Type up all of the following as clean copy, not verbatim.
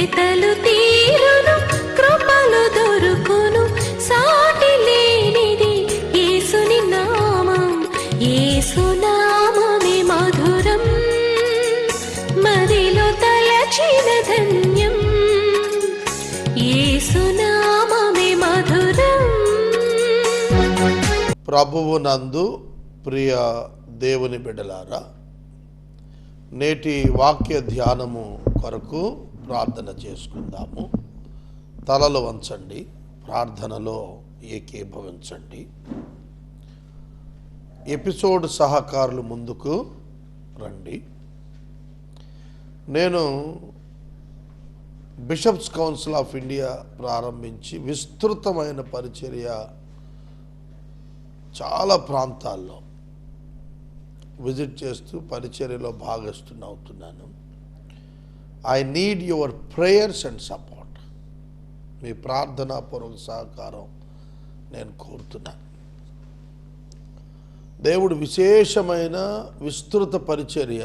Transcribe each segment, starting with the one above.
వెతలు తీరును, కృపలు దొరుకును, సాటి లేనిది యేసుని నామం. యేసునామమే మధురం, మదిలో తలచిన ధన్యం. యేసునామమే మధురం. ప్రభువునందు ప్రియ దేవుని బిడ్డలారా, నేటి వాక్య ధ్యానము కొరకు ప్రార్థన చేసుకుందాము. తలలు వంచండి, ప్రార్థనలో ఏకీభవించండి. ఎపిసోడ్ సహకారులు ముందుకు రండి. నేను బిషప్స్ కౌన్సిల్ ఆఫ్ ఇండియా ప్రారంభించి విస్తృతమైన పరిచర్య చాలా ప్రాంతాల్లో విజిట్ చేస్తూ పరిచర్యలో భాగస్థునవుతున్నాను. I need your prayers and support. మీ ప్రార్థనాపూర్వక సహకారం నేను కోరుతున్నాను. దేవుడు విశేషమైన విస్తృత పరిచర్య,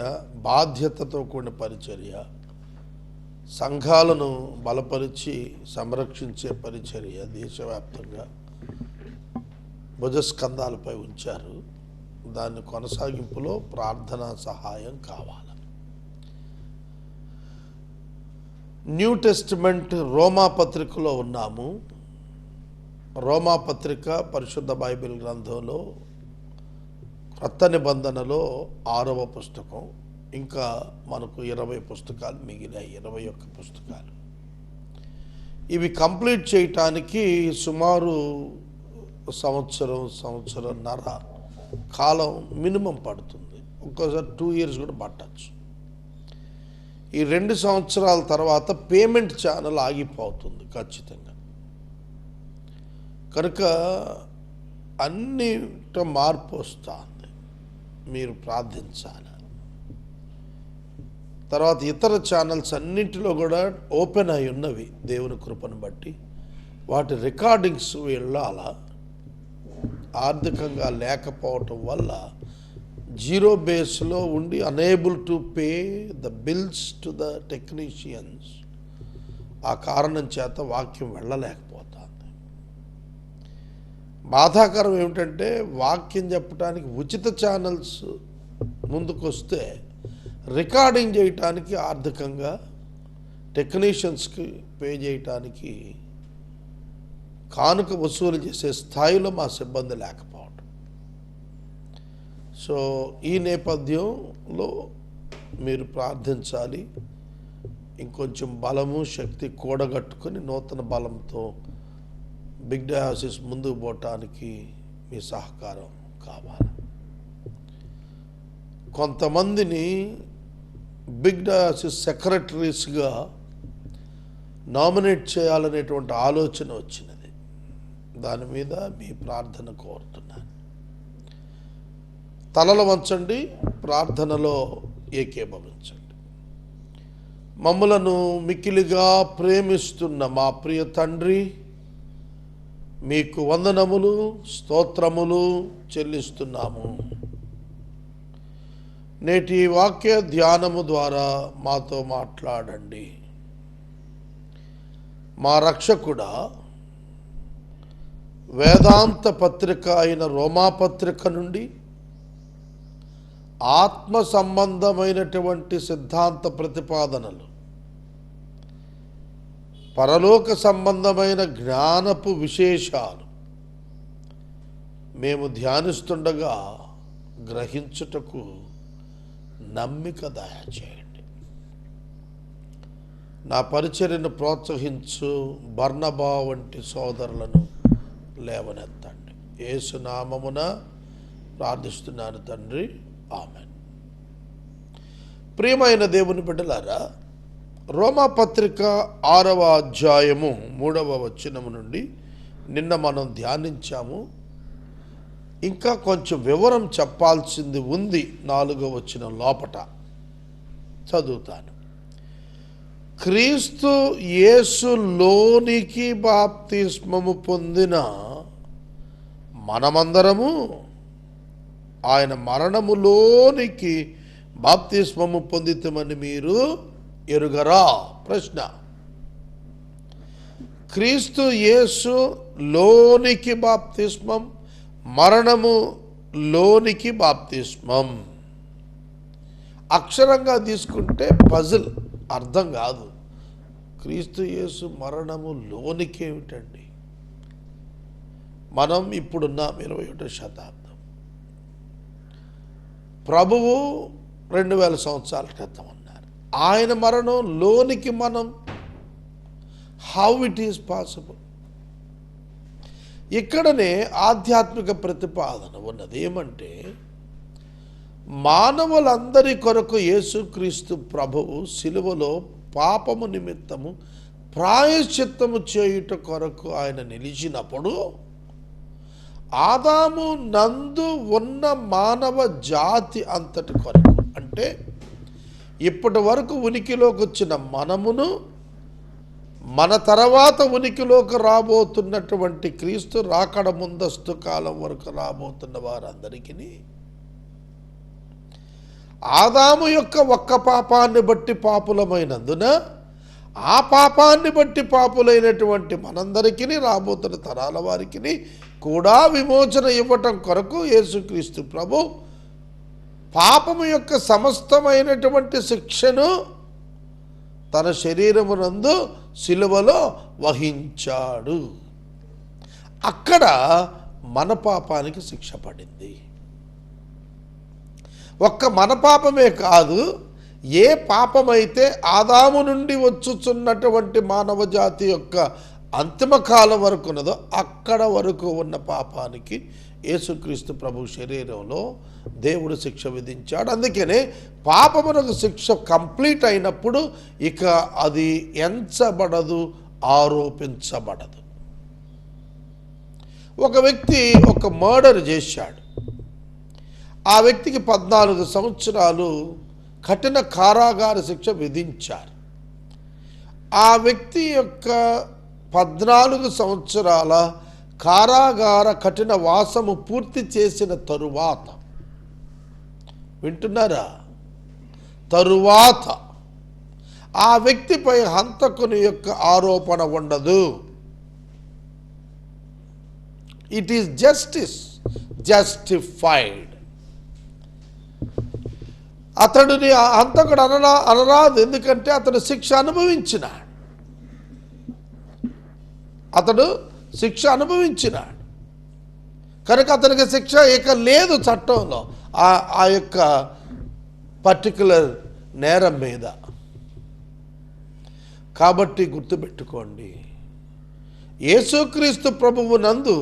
బాధ్యతతో కూడిన పరిచర్య, సంఘాలను బలపరిచి సంరక్షించే పరిచర్య దేశవ్యాప్తంగా భుజస్కంధాలపై ఉంచారు. దాని కొనసాగింపులో ప్రార్థనా సహాయం కావాలి. న్యూ టెస్టిమెంట్ రోమా పత్రికలో ఉన్నాము. రోమా పత్రిక పరిశుద్ధ బైబిల్ గ్రంథంలో క్రొత్త నిబంధనలో 6వ పుస్తకం. ఇంకా మనకు 20 పుస్తకాలు మిగిలాయి, 21 పుస్తకాలు. ఇవి కంప్లీట్ చేయటానికి సుమారు సంవత్సరంన్నర కాలం మినిమం పడుతుంది. ఒక్కోసారి 2 years కూడా పట్టచ్చు. ఈ 2 సంవత్సరాల తర్వాత పేమెంట్ ఛానల్ ఆగిపోతుంది ఖచ్చితంగా. కనుక అన్నిట మార్పు వస్తుంది. మీరు ప్రార్థించాలి. తర్వాత ఇతర ఛానల్స్ అన్నింటిలో కూడా ఓపెన్ అయి ఉన్నవి దేవుని కృపను బట్టి. వాటి రికార్డింగ్స్ వెళ్ళాలా. ఆర్థికంగా లేకపోవటం వల్ల జీరో బేస్లో ఉండి unable to pay the bills to the technicians. ఆ కారణం చేత వాక్యం వెళ్ళలేకపోతుంది. బాధాకరం ఏమిటంటే వాక్యం చెప్పడానికి ఉచిత ఛానల్స్ ముందుకొస్తే రికార్డింగ్ చేయటానికి ఆర్థికంగా టెక్నీషియన్స్కి పే చేయటానికి కానుక వసూలు చేసే స్థాయిలో మా సిబ్బంది లేకపోవడం. సో ఈ నేపథ్యంలో మీరు ప్రార్థించాలి. ఇంకొంచెం బలము శక్తి కూడగట్టుకొని నూతన బలంతో బిగ్ డయాసిస్ ముందుకు పోవటానికి మీ సహకారం కావాలి. కొంతమందిని బిగ్ డయాసిస్ సెక్రటరీస్గా నామినేట్ చేయాలనేటువంటి ఆలోచన వచ్చినది. దాని మీద మీ ప్రార్థన కోరుతున్నాను. తలలు వంచండి, ప్రార్థనలో ఏకీభవించండి. మమ్ములను మిక్కిలిగా ప్రేమిస్తున్న మా ప్రియ తండ్రి, మీకు వందనములు స్తోత్రములు చెల్లిస్తున్నాము. నేటి వాక్య ధ్యానము ద్వారా మాతో మాట్లాడండి. మా రక్షకుడా, వేదాంత పత్రిక అయిన రోమా పత్రిక నుండి ఆత్మ సంబంధమైనటువంటి సిద్ధాంత ప్రతిపాదనలు, పరలోక సంబంధమైన జ్ఞానపు విశేషాలు మేము ధ్యానిస్తుండగా గ్రహించుటకు నమ్మిక దయచేయండి. నా పరిచర్యను ప్రోత్సహించు బర్నబా వంటి సోదరులను లేవనెత్తండి. యేసు నామమున ప్రార్థిస్తున్నాను తండ్రి, ఆమెన్. ప్రియమైన దేవుని బిడ్డలారా, రోమా పత్రిక 6వ అధ్యాయము 3వ వచనము నుండి నిన్న మనం ధ్యానించాము. ఇంకా కొంచెం వివరం చెప్పాల్సింది ఉంది. 4వ వచనం లోపట చదువుతాను. క్రీస్తు యేసులోనికి బాప్తిస్మము పొందిన మనమందరము ఆయన మరణములోనికి బాప్తిస్మము పొందితమని మీరు ఎరుగరా? ప్రశ్న. క్రీస్తు యేసు లోనికి బాప్తిస్మం, మరణము లోనికి బాప్తిస్మం. అక్షరంగా తీసుకుంటే పజిల్ అర్థం కాదు. క్రీస్తు యేసు మరణము లోనికి ఏమిటండి? మనం ఇప్పుడున్నాం 21వ శతాబ్దం. ప్రభువు 2000 సంవత్సరాల క్రితం ఉన్నారు. ఆయన మరణం లోనికి మనం హౌ ఇట్ ఈస్ పాసిబుల్? ఇక్కడనే ఆధ్యాత్మిక ప్రతిపాదన ఉన్నది. ఏమంటే మానవులందరి కొరకు యేసుక్రీస్తు ప్రభువు సిలువలో పాపము నిమిత్తము ప్రాయశ్చిత్తము చేయుట కొరకు ఆయన నిలిచినప్పుడు ఆదాము నందు ఉన్న మానవ జాతి అంతటి కొరకు, అంటే ఇప్పటి వరకు ఉనికిలోకి వచ్చిన మనమును, మన తర్వాత ఉనికిలోకి రాబోతున్నటువంటి క్రీస్తు రాకడ ముందస్తు కాలం వరకు రాబోతున్న వారందరికీ ఆదాము యొక్క ఒక్క పాపాన్ని బట్టి పాపులమైనందున ఆ పాపాన్ని బట్టి పాపులైనటువంటి మనందరికీ రాబోతున్న తరాల వారికి కూడా విమోచన ఇవ్వటం కొరకు యేసుక్రీస్తు ప్రభు పాపము యొక్క సమస్తమైనటువంటి శిక్షను తన శరీరమునందు సిలువలో వహించాడు. అక్కడ మన పాపానికి శిక్ష పడింది. ఒక్క మన పాపమే కాదు, ఏ పాపమైతే ఆదాము నుండి వచ్చుచున్నటువంటి మానవ జాతి యొక్క అంతిమ కాలం వరకు ఉన్నదో అక్కడ వరకు ఉన్న పాపానికి యేసుక్రీస్తు ప్రభు శరీరంలో దేవుడు శిక్ష విధించాడు. అందుకనే పాపమునకు శిక్ష కంప్లీట్ అయినప్పుడు ఇక అది ఎంచబడదు, ఆరోపించబడదు. ఒక వ్యక్తి ఒక మర్డర్ చేశాడు. ఆ వ్యక్తికి 14 సంవత్సరాలు కఠిన కారాగార శిక్ష విధించారు. ఆ వ్యక్తి యొక్క 14 సంవత్సరాల కారాగార కఠిన వాసము పూర్తి చేసిన తరువాత, వింటున్నారా, తరువాత ఆ వ్యక్తిపై హంతకుని యొక్క ఆరోపణ ఉండదు. It is justice, justified. అతడిని హంతకుడు అనరాదు, ఎందుకంటే అతడు శిక్ష అనుభవించినాడు. అతడు శిక్ష అనుభవించినాడు కనుక అతనికి శిక్ష ఇక లేదు చట్టంలో ఆ యొక్క పర్టికులర్ నేరం మీద. కాబట్టి గుర్తుపెట్టుకోండి, యేసుక్రీస్తు ప్రభువు నందు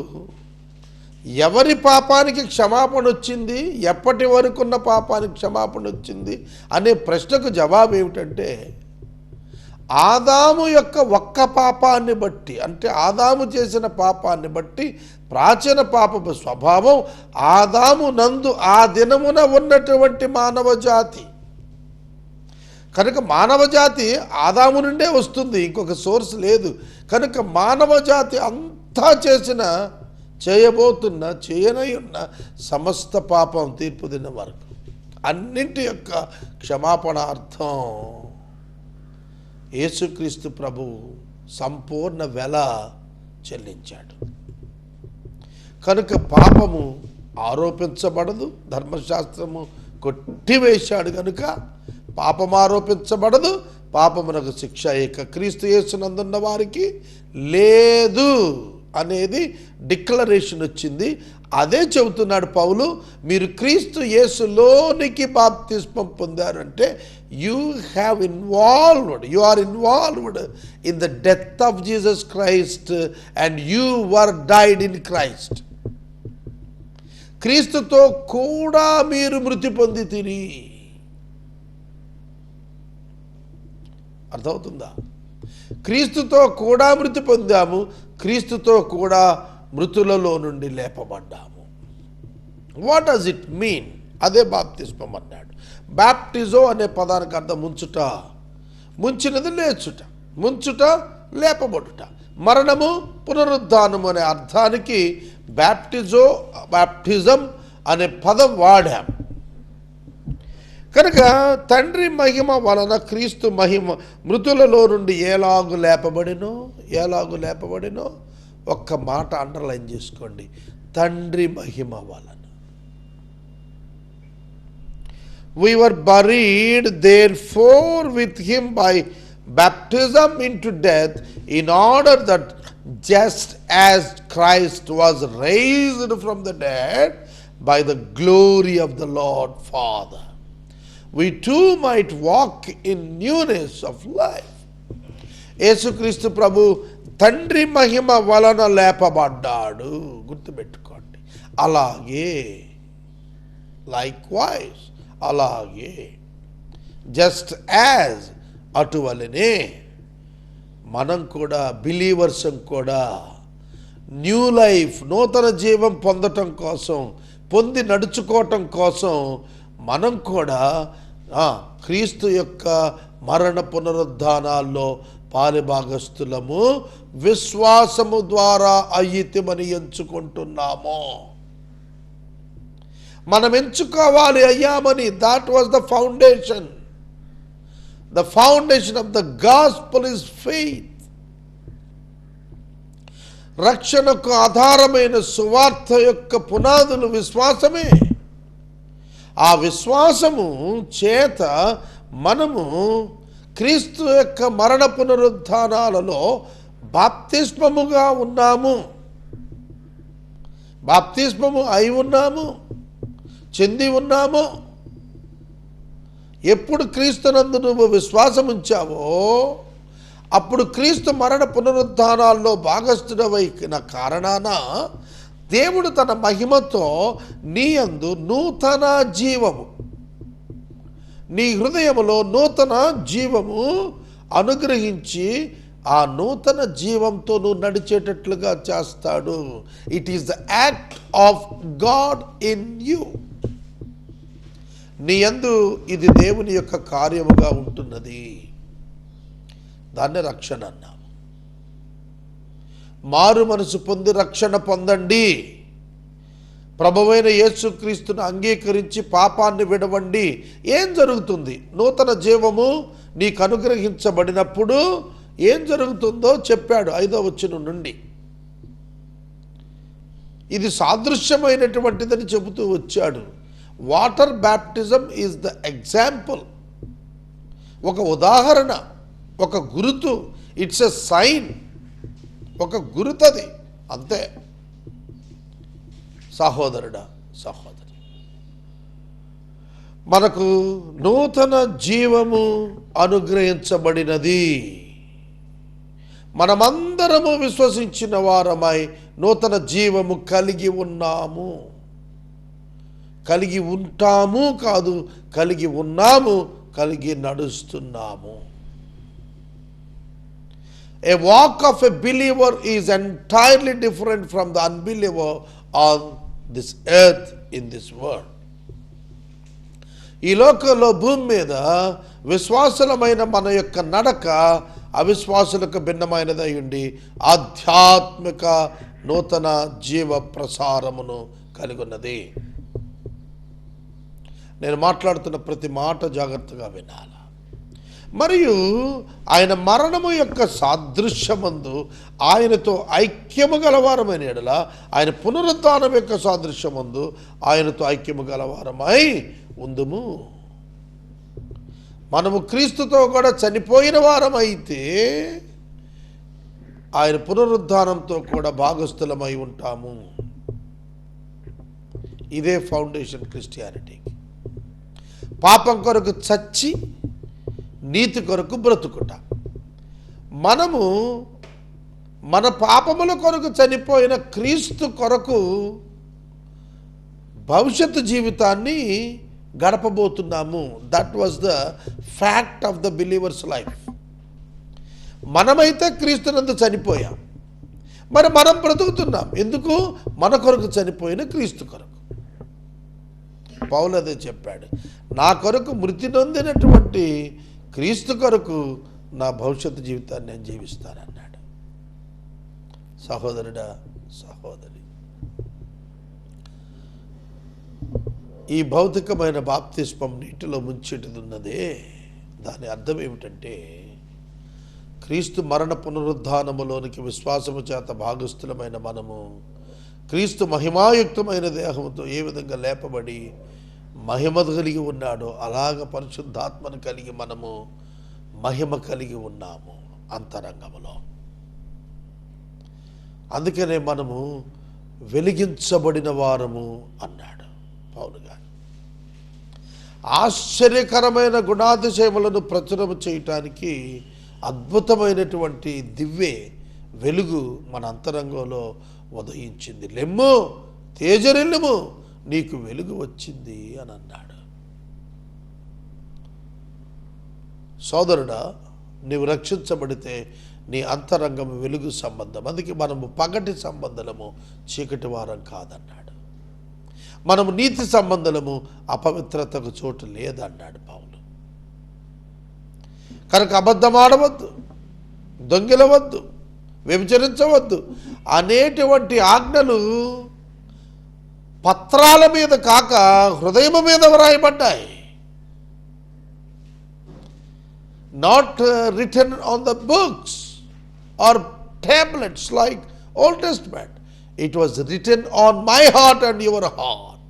ఎవరి పాపానికి క్షమాపణ వచ్చింది, ఎప్పటి వరకు ఉన్న పాపానికి క్షమాపణ వచ్చింది అనే ప్రశ్నకు జవాబు ఏమిటంటే, ఆదాము యొక్క ఒక్క పాపాన్ని బట్టి, అంటే ఆదాము చేసిన పాపాన్ని బట్టి ప్రాచీన పాపపు స్వభావం ఆదాము నందు ఆ దినమున ఉన్నటువంటి మానవ జాతి. కనుక మానవ జాతి ఆదాము నుండే వస్తుంది, ఇంకొక సోర్స్ లేదు. కనుక మానవ జాతి అంతా చేసిన, చేయబోతున్న, చేయనై ఉన్న సమస్త పాపం తీర్పు దిన వరకు అన్నింటి యొక్క క్షమాపణార్థం యేసుక్రీస్తు ప్రభు సంపూర్ణ వెల చెల్లించాడు. కనుక పాపము ఆరోపించబడదు, ధర్మశాస్త్రము కొట్టివేశాడు. కనుక పాపం ఆరోపించబడదు, పాపమునకు శిక్ష ఇక క్రీస్తు యేసునందున్న వారికి లేదు అనేది డిక్లరేషన్ వచ్చింది. అదే చెబుతున్నాడు పౌలు, మీరు క్రీస్తు యేసులోనికి బాప్తిస్మం పొందారంటే you have involved, you are involved in the death of Jesus Christ and you were died in Christ. క్రీస్తుతో కూడా మీరు మృతి పొందితిరి. అర్థమవుతుందా? క్రీస్తుతో కూడా మృతి పొందాము, క్రీస్తుతో కూడా మృతులలో నుండి లేపబడ్డాము. What does it mean? అదే బాప్తిస్మం అన్నాడు. బాప్టిజో అనే పదానికి అర్థం ముంచుట, ముంచినది లేచుట, ముంచుట లేపబడుట, మరణము పునరుద్ధానము అనే అర్థానికి బాప్టిజం అనే పదం వాడాం. కనుక తండ్రి మహిమ వలన క్రీస్తు మహిమ మృతులలో నుండి ఎలాగు లేపబడినో ఎలాగూ లేపబడినో ఒక్క మాట అండర్లైన్ చేసుకోండి, తండ్రి మహిమ వలన. We were buried therefore with him by baptism into death, in order that just as Christ was raised from the dead by the glory of the Lord Father, we too might walk in newness of life. యేసుక్రీస్తు ప్రభు తండ్రి మహిమ వలన లేపబడ్డాడు, గుర్తుపెట్టుకోండి. అలాగే likewise, అలాగే just as, అటువలనే మనం కూడా బిలీవర్సం కూడా new life, నూతన జీవం పొందటం కోసం, పొంది నడుచుకోవటం కోసం మనం కూడా క్రీస్తు యొక్క మరణ పునరుద్ధానాల్లో పాలిభాగస్థులము విశ్వాసము ద్వారా అయ్యితిమని ఎంచుకుంటున్నాము. మనం ఎంచుకోవాలి అయ్యామని. That was the foundation. The foundation of the gospel is faith. రక్షణకు ఆధారమైన సువార్త యొక్క పునాదులు విశ్వాసమే. ఆ విశ్వాసము చేత మనము క్రీస్తు యొక్క మరణ పునరుద్ధానాలలో బాప్తిస్మముగా ఉన్నాము, బాప్తిస్మము అయి ఉన్నాము, చెంది ఉన్నాము. ఎప్పుడు క్రీస్తునందు నువ్వు విశ్వాసం ఉంచావో అప్పుడు క్రీస్తు మరణ పునరుద్ధానాల్లో భాగస్థుడవైన కారణాన దేవుడు తన మహిమతో నీ యందు నూతన జీవము, నీ హృదయములో నూతన జీవము అనుగ్రహించి ఆ నూతన జీవంతో నువ్వు నడిచేటట్లుగా చేస్తాడు. It is the act of God in you. నీ యందు ఇది దేవుని యొక్క కార్యముగా ఉంటున్నది. దాన్ని రక్షణ అన్నాము. మారు మనసు పొంది రక్షణ పొందండి. ప్రభువైన యేసుక్రీస్తును అంగీకరించి పాపాన్ని విడవండి. ఏం జరుగుతుంది? నూతన జీవము నీకు అనుగ్రహించబడినప్పుడు ఏం జరుగుతుందో చెప్పాడు 5వ వచనం నుండి. ఇది సాదృశ్యమైనటువంటిదని చెబుతూ వచ్చాడు. Water baptism is the example, ఒక ఉదాహరణ, ఒక గురుతు. ఇట్స్ ఎ సైన్, ఒక గురుతది, అంతే. సహోదరుడా, సహోదరి, మనకు నూతన జీవము అనుగ్రహించబడినది. మనమందరము విశ్వసించిన వారమై నూతన జీవము కలిగి ఉన్నాము. కలిగి ఉంటాము కాదు, కలిగి ఉన్నాము, కలిగి నడుస్తున్నాము. A walk of a believer is entirely different from the unbeliever on this earth, in this world. ఈ లోకంలో భూమి మీద విశ్వాసులమైన మన యొక్క నడక అవిశ్వాసులకు భిన్నమైనదై ఉండి ఆధ్యాత్మిక నూతన జీవ ప్రసారమును కలిగి ఉన్నది. నేను మాట్లాడుతున్న ప్రతి మాట జాగ్రత్తగా వినాలి. మరియు ఆయన మరణము యొక్క సాదృశ్యమందు ఆయనతో ఐక్యము గలవారమైన ఎడల, ఆయన పునరుద్ధానం యొక్క సాదృశ్యమందు ఆయనతో ఐక్యము గలవారమై ఉందుము. మనము క్రీస్తుతో కూడా చనిపోయిన వారమైతే ఆయన పునరుద్ధానంతో కూడా భాగస్థులమై ఉంటాము. ఇదే ఫౌండేషన్ క్రిస్టియానిటీకి. పాపం కొరకు చచ్చి నీతి కొరకు బ్రతుకుట. మనము మన పాపముల కొరకు చనిపోయిన క్రీస్తు కొరకు భవిష్యత్తు జీవితాన్ని గడపబోతున్నాము. That was the fact of the believers life. మనమైతే క్రీస్తునందు చనిపోయాం, మరి మనం బ్రతుకుతున్నాం. ఎందుకు? మన కొరకు చనిపోయిన క్రీస్తు కొరకు. పౌలు అదే చెప్పాడు, నా కొరకు మృతి నొందినటువంటి క్రీస్తు కొరకు నా భవిష్యత్తు జీవితాన్ని నేను జీవిస్తానన్నాడు. సహోదరుడా, సహోదరి, ఈ భౌతికమైన బాప్తిస్మం నీటిలో ముంచెట్టుతున్నదే, దాని అర్థం ఏమిటంటే క్రీస్తు మరణ పునరుద్ధానములోనికి విశ్వాసము చేత భాగస్థులమైన మనము క్రీస్తు మహిమాయుక్తమైన దేహంతో ఏ విధంగా లేపబడి మహిమ కలిగి ఉన్నాడో అలాగ పరిశుద్ధాత్మను కలిగి మనము మహిమ కలిగి ఉన్నాము అంతరంగములో. అందుకనే మనము వెలిగించబడిన వారము అన్నాడు పౌలు గారు. ఆశ్చర్యకరమైన గుణాతిశయములను ప్రచురము చేయటానికి అద్భుతమైనటువంటి దివ్వె వెలుగు మన అంతరంగంలో ఉదయించింది. లెమ్ము తేజరిల్లుము, నీకు వెలుగు వచ్చింది అని అన్నాడు. సోదరుడా, నీవు రక్షించబడితే నీ అంతరంగం వెలుగు సంబంధం. అందుకే మనము పగటి సంబంధము, చీకటి వారం కాదన్నాడు. మనము నీతి సంబంధము, అపవిత్రతకు చోటు లేదన్నాడు పౌలు. కనుక అబద్ధమాడవద్దు, దొంగిలవద్దు, వ్యభిచరించవద్దు అనేటువంటి ఆజ్ఞలు పత్రాల మీద కాక హృదయం మీద వ్రాయబడ్డాయి. Not written on the books or tablets like Old Testament. It was written on my heart and your heart.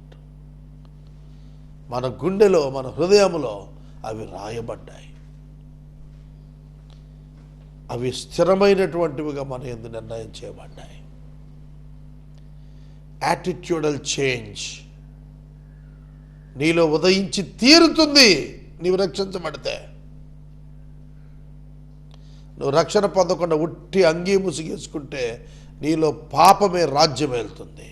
మన గుండెలో, మన హృదయంలో అవి రాయబడ్డాయి. అవి స్థిరమైనటువంటివిగా మన యందు నిర్ణయం చేయబడ్డాయి. యాటిట్యూడల్ చేంజ్ నీలో ఉదయించి తీరుతుంది నీవు రక్షించబడితే. నువ్వు రక్షణ పొందకుండా ఉట్టి అంగీ ముసిగేసుకుంటే నీలో పాపమే రాజ్యం వెళ్తుంది.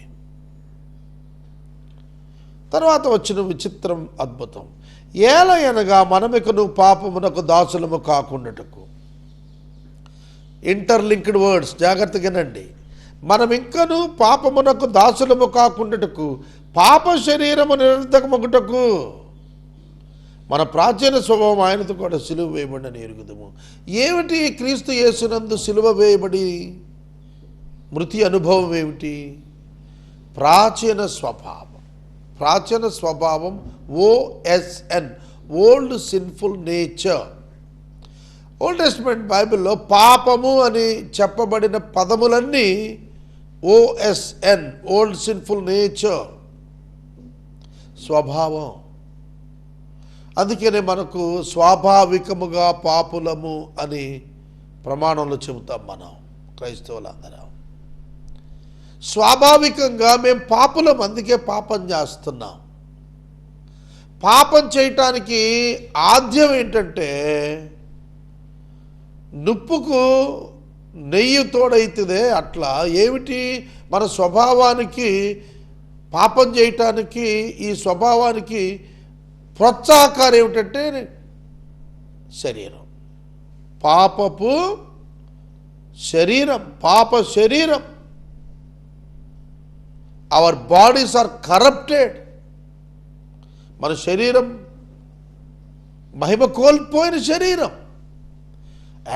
తర్వాత వచ్చిన విచిత్రం, అద్భుతం. ఏలయనగా మనమికను పాపమునకు దాసులము కాకుండాటకు. Interlinked words, జాగ్రత్తగానండి. మనం ఇంకను పాపమునకు దాసులము కాకుండాటకు, పాప శరీరము నిరర్ధకమగుటకు మన ప్రాచీన స్వభావం ఆయనతో కూడా సిలువ వేయబడి ఎరుగుదము. ఏమిటి క్రీస్తు యేసునందు సిలువ వేయబడి మృతి అనుభవం ఏమిటి? ప్రాచీన స్వభావం. ప్రాచీన స్వభావం OSN, old sinful nature. Old testament బైబిల్లో పాపము అని చెప్పబడిన పదములన్నీ OSN, ఓల్డ్ సిన్ఫుల్ నేచర్, స్వభావం. అందుకనే మనకు స్వాభావికముగా పాపులము అని ప్రమాణంలో చెబుతాం మనం క్రైస్తవులందరం. స్వాభావికంగా మేము పాపులం, అందుకే పాపం చేస్తున్నాం. పాపం చేయటానికి ఆద్యం ఏంటంటే నుప్పుకు నెయ్యి తోడైతుందే అట్లా. ఏమిటి మన స్వభావానికి, పాపం చేయటానికి, ఈ స్వభావానికి ప్రోత్సాహకారం ఏమిటంటే శరీరం. పాపపు శరీరం, పాప శరీరం. Our bodies are corrupted. మన శరీరం మహిమ కోల్పోయిన శరీరం.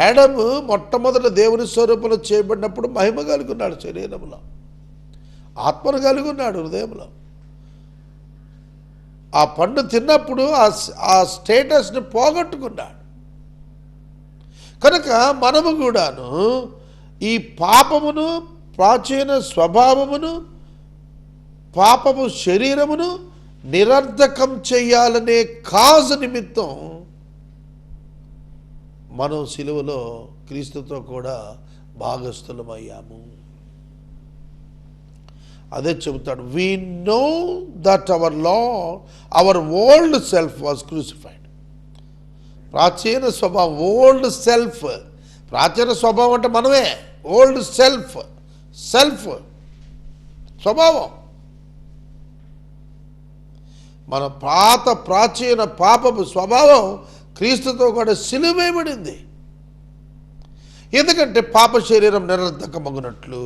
ఆడము మొట్టమొదట దేవుని స్వరూపంలో చేయబడినప్పుడు మహిమ కలిగి ఉన్నాడు శరీరంలో, ఆత్మను కలిగి ఉన్నాడు హృదయంలో. ఆ పండు తిన్నప్పుడు ఆ స్టేటస్ని పోగొట్టుకున్నాడు. కనుక మనము కూడాను ఈ పాపమును, ప్రాచీన స్వభావమును, పాపము శరీరమును నిరర్ధకం చేయాలనే కాజు నిమిత్తం మనం సిలువలో క్రీస్తుతో కూడా భాగస్థులమయ్యాము. అదే చెబుతాడు, we know that hour old self was crucified. ప్రాచీన స్వభావం, ఓల్డ్ సెల్ఫ్. ప్రాచీన స్వభావం అంటే మనమే. ఓల్డ్ సెల్ఫ్, సెల్ఫ్ స్వభావం. మన ప్రాచీన పాపపు స్వభావం క్రీస్తుతో కూడా సిలువ వేయబడింది. ఎందుకంటే పాప శరీరం నిరర్ధకమగునట్లు.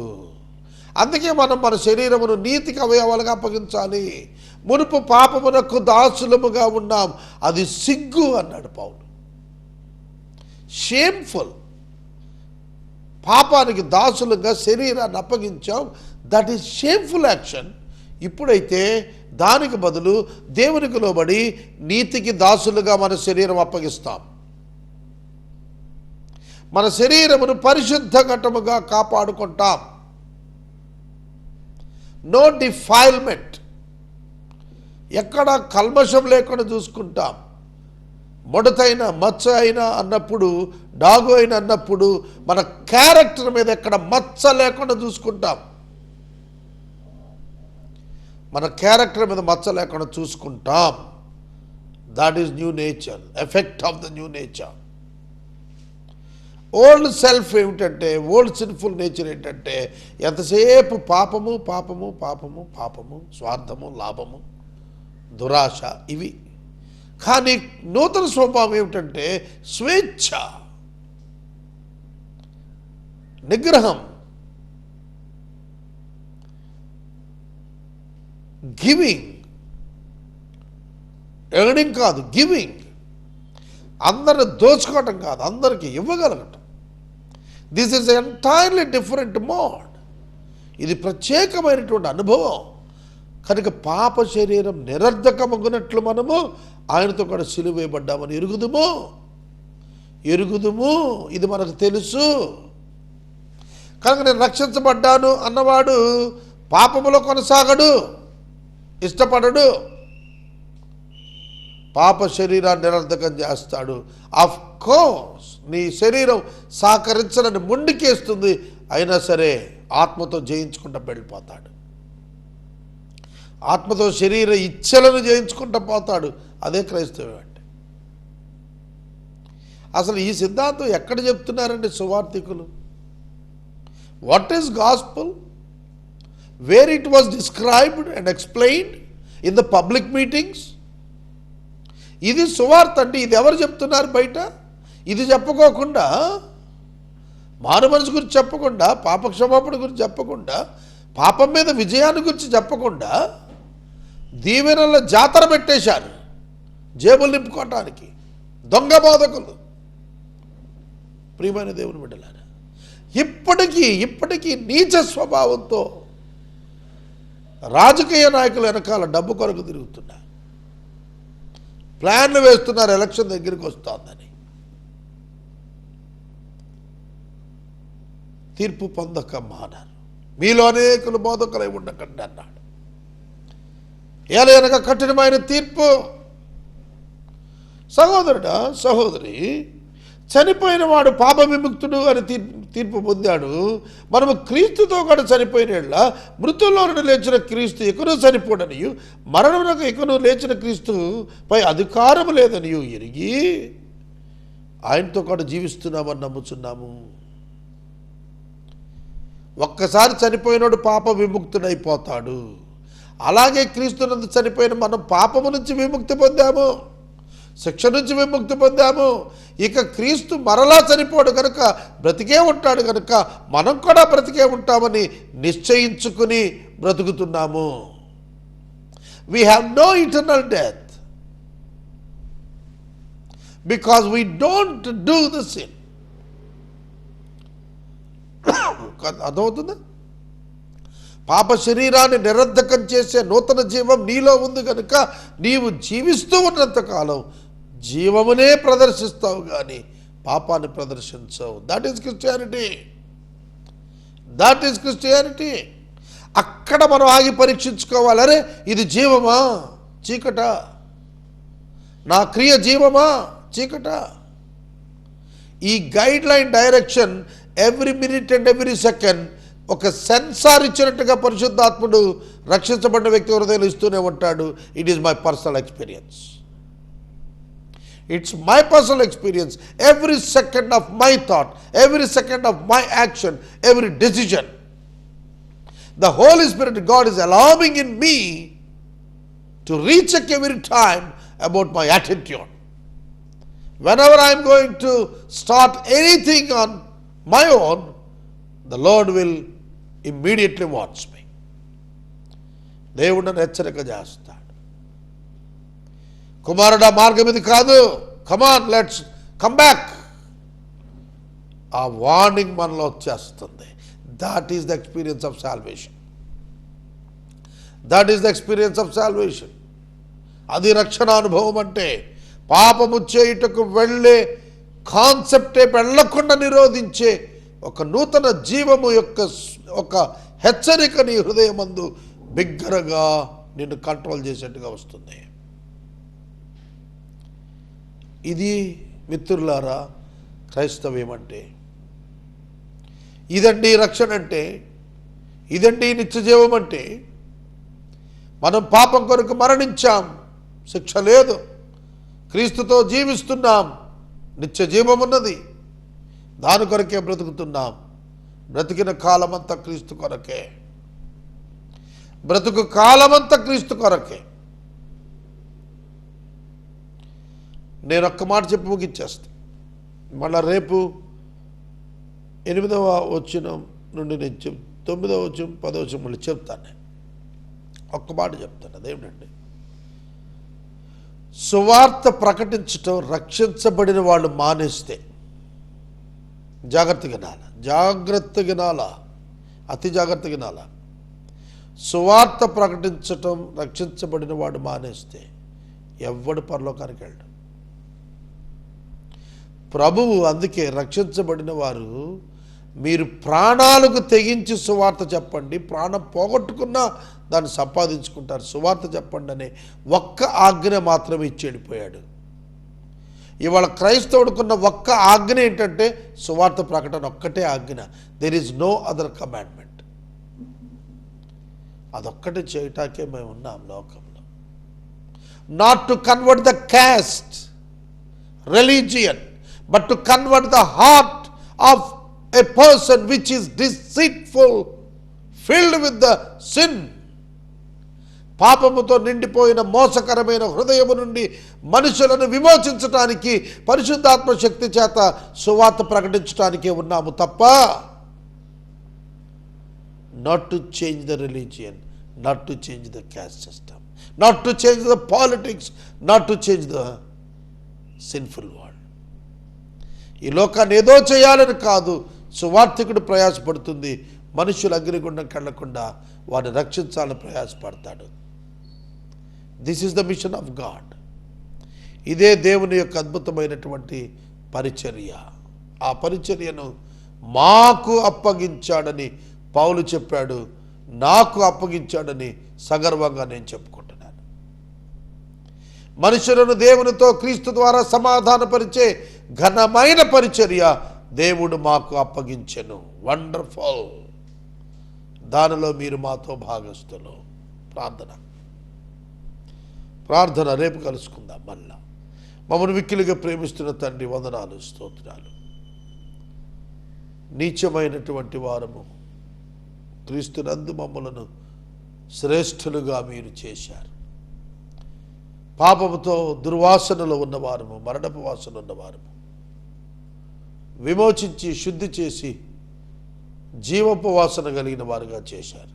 అందుకే మనం మన శరీరమును నీతికి అవయవాలుగా అప్పగించాలి. మునుపు పాపమునకు దాసులముగా ఉన్నాం, అది సిగ్గు అన్నాడు పౌలు. షేమ్ఫుల్. పాపానికి దాసులుగా శరీరాన్ని అప్పగించాం, దట్ ఈస్ షేమ్ఫుల్ యాక్షన్. ఇప్పుడైతే దానికి బదులు దేవునికి లోబడి నీతికి దాసులుగా మన శరీరం అప్పగిస్తాం. మన శరీరమును పరిశుద్ధ ఘటముగా కాపాడుకుంటాం. నో డిఫైల్మెంట్, ఎక్కడ కల్మషం లేకుండా చూసుకుంటాం. ముడతైన మచ్చ అయినా అన్నప్పుడు, డాగు అయిన అన్నప్పుడు మన క్యారెక్టర్ మీద ఎక్కడ మచ్చ లేకుండా చూసుకుంటాం. మన క్యారెక్టర్ మీద మచ్చ లేకుండా చూసుకుంటాం. That is new nature, effect of the new nature. Old self ఏమిటంటే, ఓల్డ్ సిన్ఫుల్ నేచర్ ఏంటంటే ఎంతసేపు పాపము పాపము పాపము పాపము, స్వార్థము, లాభము, దురాశ, ఇవి. కానీ నూతన స్వభావం ఏమిటంటే స్వేచ్ఛ, నిగ్రహం, గివింగ్. ఎర్నింగ్ కాదు, గివింగ్. అందరిని దోచుకోవటం కాదు, అందరికీ ఇవ్వగలగటం. This is entirely different mode. ఇది ప్రత్యేకమైనటువంటి అనుభవం. కనుక పాప శరీరం నిరర్ధకమగునట్లు మనము ఆయనతో కూడా సిలువ వేయబడ్డామని ఎరుగుదుము. ఇది మనకు తెలుసు. కనుక నేను రక్షించబడ్డాను అన్నవాడు పాపములో కొనసాగడు, ఇష్టపడడు, పాప శరీరాన్ని నిరర్ధకం చేస్తాడు. ఆఫ్ కోర్స్ నీ శరీరం సహకరించనని ముందుకేస్తుంది, అయినా సరే ఆత్మతో జయించుకుంటూ వెళ్ళిపోతాడు. ఆత్మతో శరీర ఇచ్ఛలను జయించుకుంటూ పోతాడు. అదే క్రైస్తవం అంటే. అసలు ఈ సిద్ధాంతం ఎక్కడ చెప్తున్నారండి సువార్థికులు? What is gospel? Where it was described and explained in the public meetings? ఇది సువార్త అంటే ఇది ఎవరు చెప్తున్నారు బయట? ఇది చెప్పుకోకుండా, మారు మనసు గురించి చెప్పకుండా, పాపక్షమాపణ గురించి చెప్పకుండా, పాపం మీద విజయాన్ని గురించి చెప్పకుండా దీవెనల జాతర పెట్టేశారు జేబులు నింపుకోవటానికి దొంగ బోధకులు. ప్రియమైన దేవుని బిడ్డలారా, ఇప్పటికీ నీచ స్వభావంతో రాజకీయ నాయకులు వెనకాల డబ్బు కొరకు తిరుగుతున్నారు. ప్లాన్లు వేస్తున్నారు ఎలక్షన్ దగ్గరికి వస్తుందని. తీర్పు పొందక మానారు, మీలో అనేకులు బోధకులై ఉండకండి అన్నాడు. ఏలయనగా కఠినమైన తీర్పు. సహోదరుడా, సహోదరి, చనిపోయిన వాడు పాప విముక్తుడు అని తీర్పు పొందాడు. మనము క్రీస్తుతో కూడా చనిపోయిన మృతుల్లో నుండి లేచిన క్రీస్తు ఎక్కడో చనిపోడనియు, మరణమునకు ఎక్కడో లేచిన క్రీస్తుపై అధికారం లేదనియు ఎరిగి ఆయనతో కూడా జీవిస్తున్నామని నమ్ముచున్నాము. ఒక్కసారి చనిపోయినోడు పాప విముక్తుడైపోతాడు. అలాగే క్రీస్తునందు చనిపోయిన మనం పాపము నుంచి విముక్తి పొందాము, శిక్ష నుంచి విముక్తి పొందాము. ఇక క్రీస్తు మరలా చనిపోడు కనుక బ్రతికే ఉంటాడు కనుక మనం కూడా బ్రతికే ఉంటామని నిశ్చయించుకుని బ్రతుకుతున్నాము. We have no eternal death because we don't do the sin. అర్థమవుతుందా? పాప శరీరాన్ని నిరర్ధకం చేసే నూతన జీవం నీలో ఉంది కనుక నీవు జీవిస్తూ ఉన్నంతకాలం జీవమునే ప్రదర్శిస్తావు కానీ పాపాన్ని ప్రదర్శించవు. That is Christianity. అక్కడ మనం ఆగి పరీక్షించుకోవాలి. అరే, ఇది జీవమా చీకట? నా క్రియ జీవమా చీకట? ఈ guide line direction every minute and every second ఒక సెన్సార్ ఇచ్చినట్టుగా పరిశుద్ధాత్ముడు రక్షించబడిన వ్యక్తి హృదయంలో ఇస్తూనే ఉంటాడు. It is my personal experience. It's my personal experience. Every second of my thought, every second of my action, every decision, the Holy Spirit, God is allowing in me to recheck every time about my attitude. Whenever I am going to start anything on my own, the Lord will immediately watch me. దేవుడు నన్ను హెచ్చరిక చేస్తాడు. కుమారుడా, మార్గం ఇది కాదు, come on let's come back. ఆ warning మనలో వచ్చేస్తుంది. That is the experience of salvation. అది రక్షణ అనుభవం అంటే. పాపము చేయుటకు వెళ్ళే కాన్సెప్టే వెళ్లకుండా నిరోధించే ఒక నూతన జీవము యొక్క ఒక హెచ్చరిక నీ హృదయమందు బిగ్గరగా నిన్ను కంట్రోల్ చేసేట్టుగా వస్తుంది. ఇది మిత్రులారా క్రైస్తవ్యం అంటే, ఇదండి రక్షణ అంటే, ఇదండి నిత్యజీవం అంటే. మనం పాపం కొరకు మరణించాం, శిక్ష లేదు, క్రీస్తుతో జీవిస్తున్నాం, నిత్య జీవం ఉన్నది, దాని కొరకే బ్రతుకుతున్నాం. బ్రతికిన కాలమంతా క్రీస్తు కొరకే, బ్రతుకు కాలమంతా క్రీస్తు కొరకే. నేను ఒక్క మాట చెప్పి ముగిచ్చేస్తాను. మళ్ళా రేపు 8వ వచనం నుండి నేను 9వ వచనం 10వ వచనం మళ్ళీ చెప్తాను. నేను ఒక్క మాట చెప్తాను, అదేమిటండి, సువార్త ప్రకటించటం రక్షించబడిన వాళ్ళు మానేస్తే, జాగ్రత్తగా వినాలా, అతి జాగ్రత్తగా వినాలా. సువార్త ప్రకటించటం రక్షించబడిన వాడు మానేస్తే ఎవ్వడు పరలోకానికి వెళ్ళడు. ప్రభువు అందుకే రక్షించబడిన వారు మీరు ప్రాణాలకు తెగించి సువార్త చెప్పండి, ప్రాణం పోగొట్టుకున్నా దాన్ని సంపాదించుకుంటారు, సువార్త చెప్పండి అనే ఒక్క ఆజ్ఞ మాత్రమే ఇచ్చి వెళ్ళిపోయాడు. ఇవాళ క్రైస్తవుడుకున్న ఒక్క ఆజ్ఞ ఏంటంటే సువార్త ప్రకటన ఒక్కటే ఆజ్ఞ. There is no other commandment. అదొక్కటే చేయటాకే మేము ఉన్నాం లోకంలో. Not to convert the caste religion, but to convert the heart of a person which is deceitful, filled with the sin. పాపముతో నిండిపోయిన మోసకరమైన హృదయము నుండి మనుషులను విమోచించటానికి పరిశుద్ధాత్మ శక్తి చేత సువార్త ప్రకటించటానికే ఉన్నాము తప్ప not to change the religion, not to change the cast system, not to change the politics, not to change the sinful world. ఈ లోకాన్ని ఏదో చేయాలని కాదు, సువార్థికుడు ప్రయాసపడుతుంది, మనుషులు అగ్నిగుండం కళ్ళకుండా వారిని రక్షించాలని ప్రయాసపడతాడు. This is the mission of God. ఇదే దేవుని యొక్క అద్భుతమైనటువంటి పరిచర్య. ఆ పరిచర్యను మాకు అప్పగించాడని పౌలు చెప్పాడు, నాకు అప్పగించాడని సగర్వంగా నేను చెప్పుకుంటున్నాను. మనుషులను దేవునితో క్రీస్తు ద్వారా సమాధానపరిచే ఘనమైన పరిచర్య దేవుడు మాకు అప్పగించెను. వండర్ఫుల్. దానిలో మీరు మాతో భాగస్తులు. ప్రార్థన రేపు కలుసుకుందాం. మళ్ళా మమ్మల్ని మిక్కిలిగా ప్రేమిస్తున్న తండ్రి, వందనాలు, స్తోత్రాలు. నీచమైనటువంటి వారము క్రీస్తునందు మమ్మలను శ్రేష్ఠులుగా మీరు చేశారు. పాపముతో దుర్వాసనలో ఉన్నవారము, మరణపు వాసన ఉన్నవారము విమోచించి శుద్ధి చేసి జీవపు వాసన కలిగిన వారుగా చేశారు.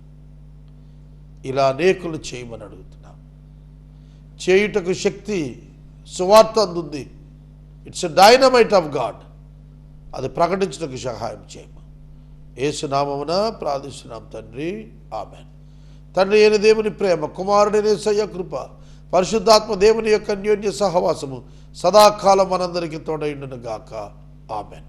ఇలా అనేకులు చేయమని అడుగుతున్నాం. చేయుటకు శక్తి సువార్త అందుంది. It's a dynamite of God. అది ప్రకటించడానికి సహాయం చేయము. యేసు నామమున ప్రార్థిస్తున్నాం తండ్రి, ఆమేన్. తండ్రి అయిన దేవుని ప్రేమ, కుమారుడైన యేసయ్య కృప, పరిశుద్ధాత్మ దేవుని యొక్క అన్యోన్య సహవాసము సదాకాలం మనందరికీ తోడైండును గాక. ఆమేన్.